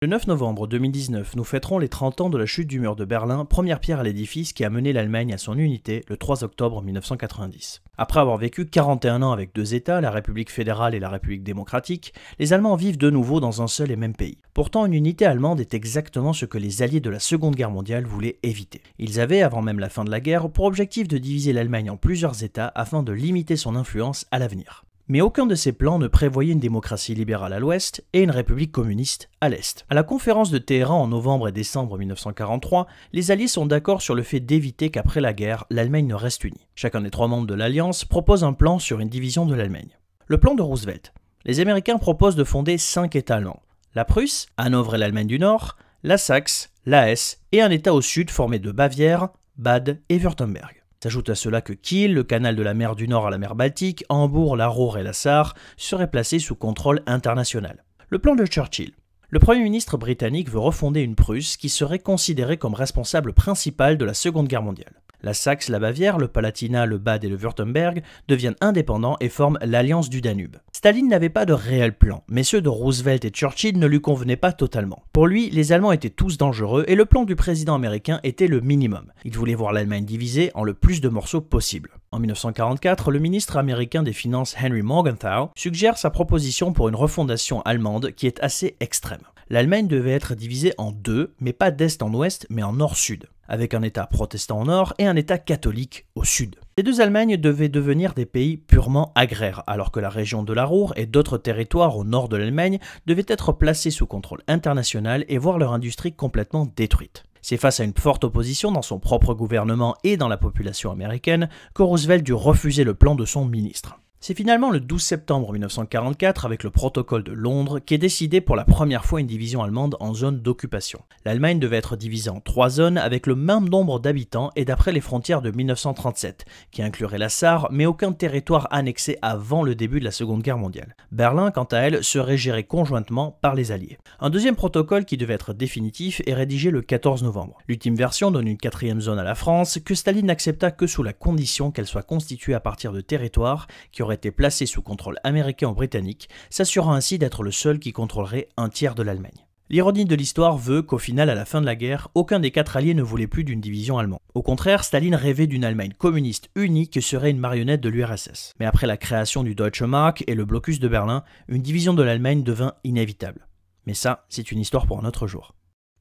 Le 9 novembre 2019, nous fêterons les 30 ans de la chute du mur de Berlin, première pierre à l'édifice qui a mené l'Allemagne à son unité le 3 octobre 1990. Après avoir vécu 41 ans avec deux États, la République fédérale et la République démocratique, les Allemands vivent de nouveau dans un seul et même pays. Pourtant, une unité allemande est exactement ce que les alliés de la Seconde Guerre mondiale voulaient éviter. Ils avaient, avant même la fin de la guerre, pour objectif de diviser l'Allemagne en plusieurs États afin de limiter son influence à l'avenir. Mais aucun de ces plans ne prévoyait une démocratie libérale à l'ouest et une république communiste à l'est. À la conférence de Téhéran en novembre et décembre 1943, les alliés sont d'accord sur le fait d'éviter qu'après la guerre, l'Allemagne ne reste unie. Chacun des trois membres de l'Alliance propose un plan sur une division de l'Allemagne. Le plan de Roosevelt. Les Américains proposent de fonder 5 États allemands. La Prusse, Hanovre et l'Allemagne du Nord, la Saxe, la Hesse et un État au sud formé de Bavière, Bade et Wurtemberg. S'ajoute à cela que Kiel, le canal de la mer du Nord à la mer Baltique, Hambourg, la Ruhr et la Sarre seraient placés sous contrôle international. Le plan de Churchill. Le Premier ministre britannique veut refonder une Prusse qui serait considérée comme responsable principale de la Seconde Guerre mondiale. La Saxe, la Bavière, le Palatinat, le Bade et le Wurtemberg deviennent indépendants et forment l'Alliance du Danube. Staline n'avait pas de réel plan, mais ceux de Roosevelt et Churchill ne lui convenaient pas totalement. Pour lui, les Allemands étaient tous dangereux et le plan du président américain était le minimum. Il voulait voir l'Allemagne divisée en le plus de morceaux possible. En 1944, le ministre américain des Finances Henry Morgenthau suggère sa proposition pour une refondation allemande qui est assez extrême. L'Allemagne devait être divisée en deux, mais pas d'est en ouest, mais en nord-sud, avec un État protestant au nord et un État catholique au sud. Ces deux Allemagnes devaient devenir des pays purement agraires, alors que la région de la Ruhr et d'autres territoires au nord de l'Allemagne devaient être placés sous contrôle international et voir leur industrie complètement détruite. C'est face à une forte opposition dans son propre gouvernement et dans la population américaine que Roosevelt dut refuser le plan de son ministre. C'est finalement le 12 septembre 1944, avec le protocole de Londres, qu'est décidé pour la première fois une division allemande en zone d'occupation. L'Allemagne devait être divisée en 3 zones avec le même nombre d'habitants et d'après les frontières de 1937, qui incluraient la Sarre, mais aucun territoire annexé avant le début de la Seconde Guerre mondiale. Berlin, quant à elle, serait gérée conjointement par les Alliés. Un deuxième protocole qui devait être définitif est rédigé le 14 novembre. L'ultime version donne une 4e zone à la France, que Staline n'accepta que sous la condition qu'elle soit constituée à partir de territoires qui auraient été placé sous contrôle américain ou britannique, s'assurant ainsi d'être le seul qui contrôlerait un tiers de l'Allemagne. L'ironie de l'histoire veut qu'au final, à la fin de la guerre, aucun des 4 alliés ne voulait plus d'une division allemande. Au contraire, Staline rêvait d'une Allemagne communiste unie qui serait une marionnette de l'URSS. Mais après la création du Deutsche Mark et le blocus de Berlin, une division de l'Allemagne devint inévitable. Mais ça, c'est une histoire pour un autre jour.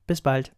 Bis bald!